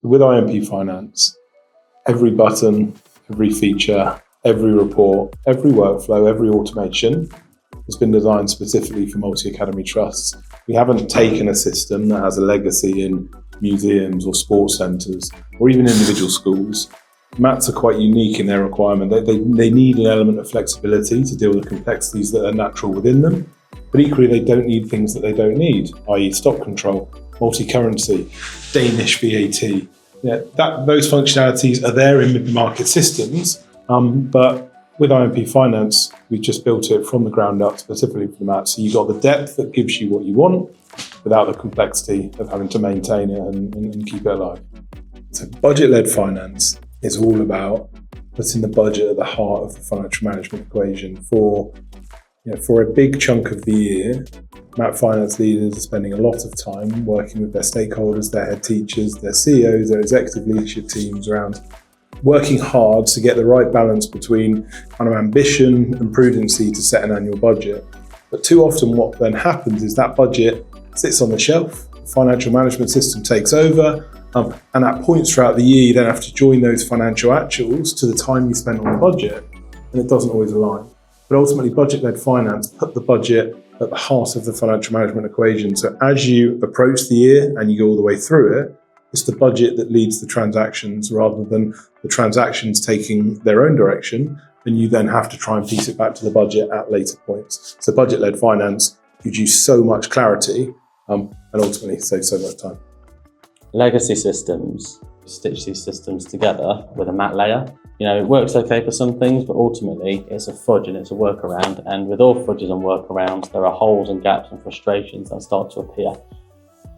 With IMP Finance, every button, every feature, every report, every workflow, every automation has been designed specifically for multi-academy trusts. We haven't taken a system that has a legacy in museums or sports centres or even individual schools. MATs are quite unique in their requirement. They need an element of flexibility to deal with the complexities that are natural within them, but equally they don't need things that they don't need, i.e. stock control, multi-currency, Danish VAT. Those functionalities are there in mid-market systems, but with IMP Finance, we just built it from the ground up specifically for the MAT. So you've got the depth that gives you what you want without the complexity of having to maintain it and keep it alive. So budget-led finance is all about putting the budget at the heart of the financial management equation. For a big chunk of the year, MAT finance leaders are spending a lot of time working with their stakeholders, their head teachers, their CEOs, their executive leadership teams around working hard to get the right balance between kind of ambition and prudency to set an annual budget. But too often what then happens is that budget sits on the shelf, the financial management system takes over, and at points throughout the year you then have to join those financial actuals to the time you spend on the budget, and it doesn't always align. But ultimately, budget-led finance put the budget at the heart of the financial management equation. So as you approach the year and you go all the way through it, it's the budget that leads the transactions rather than the transactions taking their own direction, and you then have to try and piece it back to the budget at later points. So budget-led finance gives you so much clarity and ultimately saves so much time. Legacy systems stitch these systems together with a MAT layer. It works okay for some things, but ultimately it's a fudge and it's a workaround. And with all fudges and workarounds, there are holes and gaps and frustrations that start to appear.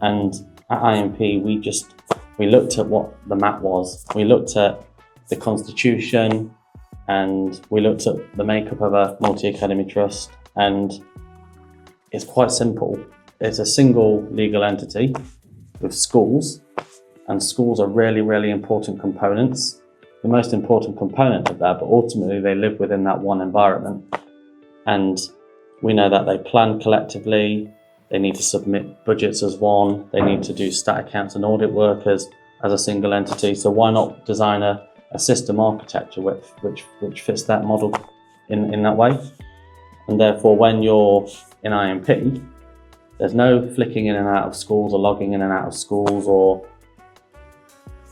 And at IMP, we looked at what the MAT was. We looked at the constitution and we looked at the makeup of a multi-academy trust, and it's quite simple. It's a single legal entity with schools, and schools are really, really important components. The most important component of that, but ultimately they live within that one environment. And we know that they plan collectively, they need to submit budgets as one, they need to do stat accounts and audit work as a single entity. So why not design a system architecture which fits that model in that way? And therefore, when you're in IMP, there's no flicking in and out of schools or logging in and out of schools or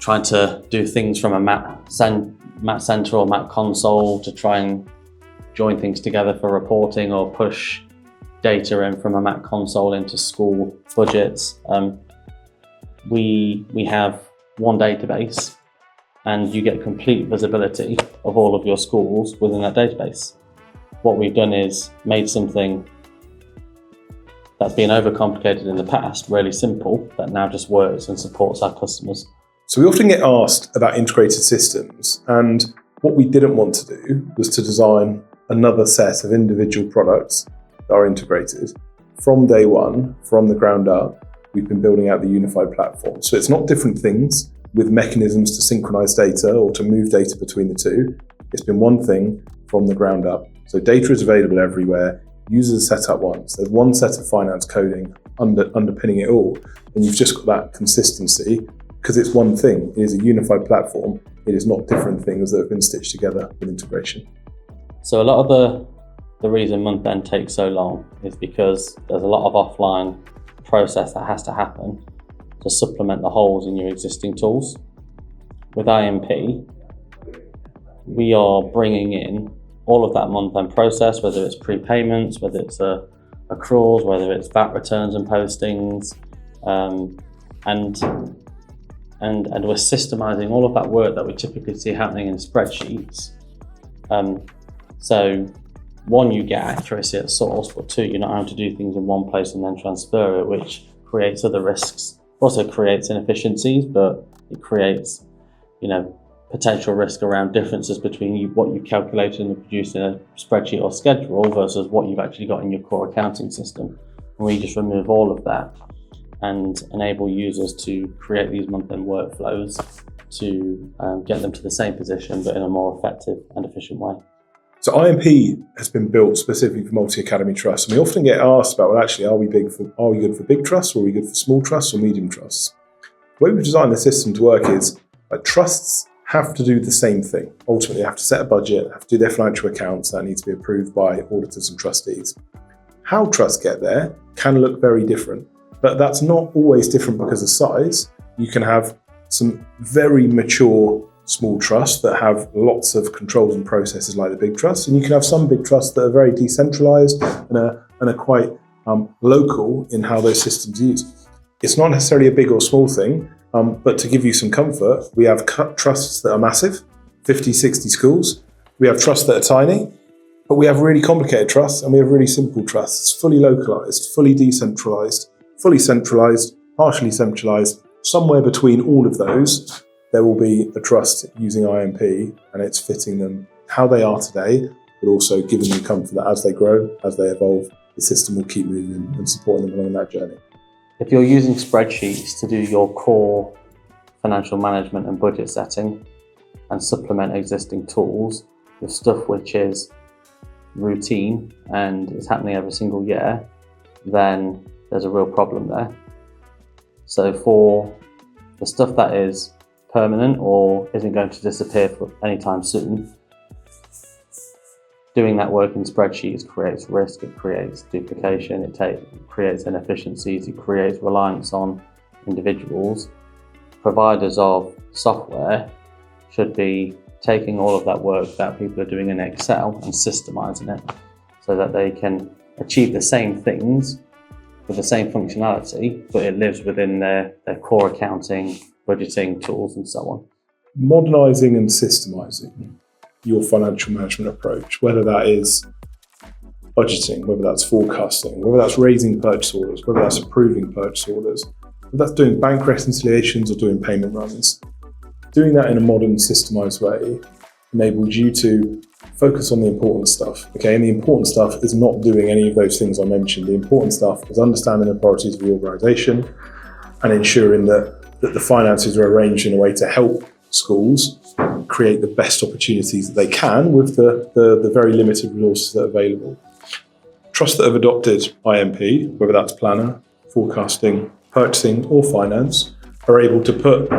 trying to do things from a MAT Center or MAT console to try and join things together for reporting or push data in from a MAT console into school budgets. We have one database and you get complete visibility of all of your schools within that database. What we've done is made something that's been overcomplicated in the past really simple, that now just works and supports our customers. So we often get asked about integrated systems, and what we didn't want to do was to design another set of individual products that are integrated. From day one, from the ground up, we've been building out the unified platform. So it's not different things with mechanisms to synchronize data or to move data between the two. It's been one thing from the ground up. So data is available everywhere. Users are set up once. There's one set of finance coding underpinning it all, and you've just got that consistency because it's one thing. It is a unified platform. It is not different things that have been stitched together with integration. So a lot of the reason month end takes so long is because there's a lot of offline process that has to happen to supplement the holes in your existing tools. With IMP, we are bringing in all of that month-end process, whether it's prepayments, whether it's accruals, whether it's VAT returns and postings, and we're systemizing all of that work that we typically see happening in spreadsheets. So one, you get accuracy at source, but two, you're not having to do things in one place and then transfer it, which creates other risks. Also creates inefficiencies, but it creates, potential risk around differences between what you've calculated and produced in a spreadsheet or schedule versus what you've actually got in your core accounting system. And we just remove all of that and enable users to create these month-end workflows to get them to the same position, but in a more effective and efficient way. So IMP has been built specifically for multi-academy trusts. And we often get asked about, well, actually, are we good for big trusts, or are we good for small trusts or medium trusts? The way we've designed the system to work is like trusts have to do the same thing. Ultimately, they have to set a budget, have to do their financial accounts that need to be approved by auditors and trustees. How trusts get there can look very different, but that's not always different because of size. You can have some very mature small trusts that have lots of controls and processes like the big trusts, and you can have some big trusts that are very decentralized and are quite local in how those systems are used. It's not necessarily a big or small thing, but to give you some comfort, we have trusts that are massive, 50, 60 schools. We have trusts that are tiny, but we have really complicated trusts and we have really simple trusts, fully localized, fully decentralized, fully centralized, partially centralized. Somewhere between all of those, there will be a trust using IMP, and it's fitting them how they are today, but also giving them comfort that as they grow, as they evolve, the system will keep moving and supporting them along that journey. If you're using spreadsheets to do your core financial management and budget setting and supplement existing tools with stuff which is routine and is happening every single year, then there's a real problem there. So for the stuff that is permanent or isn't going to disappear for anytime soon, doing that work in spreadsheets creates risk, it creates duplication, it creates inefficiencies, it creates reliance on individuals. Providers of software should be taking all of that work that people are doing in Excel and systemizing it so that they can achieve the same things with the same functionality, but it lives within their core accounting, budgeting tools and so on. Modernising and systemising your financial management approach, whether that is budgeting, whether that's forecasting, whether that's raising purchase orders, whether that's approving purchase orders, whether that's doing bank reconciliations or doing payment runs. Doing that in a modern, systemised way enables you to focus on the important stuff. Okay, and the important stuff is not doing any of those things I mentioned. The important stuff is understanding the priorities of the organisation and ensuring that the finances are arranged in a way to help schools create the best opportunities that they can with the very limited resources that are available. Trusts that have adopted IMP, whether that's planner, forecasting, purchasing or finance, are able to put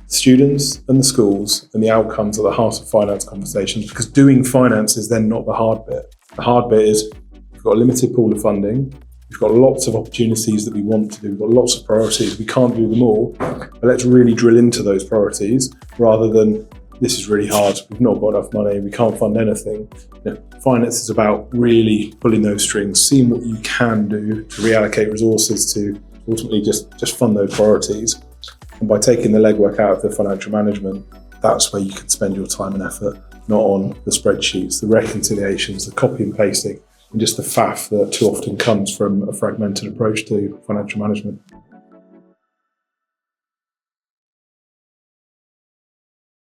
students and the schools and the outcomes at the heart of finance conversations, because doing finance is then not the hard bit. The hard bit is we've got a limited pool of funding, we've got lots of opportunities that we want to do, we've got lots of priorities, we can't do them all, but let's really drill into those priorities rather than this is really hard, we've not got enough money, we can't fund anything. Finance is about really pulling those strings, seeing what you can do to reallocate resources to ultimately just fund those priorities. And by taking the legwork out of the financial management, that's where you can spend your time and effort, not on the spreadsheets, the reconciliations, the copy and pasting, and just the faff that too often comes from a fragmented approach to financial management.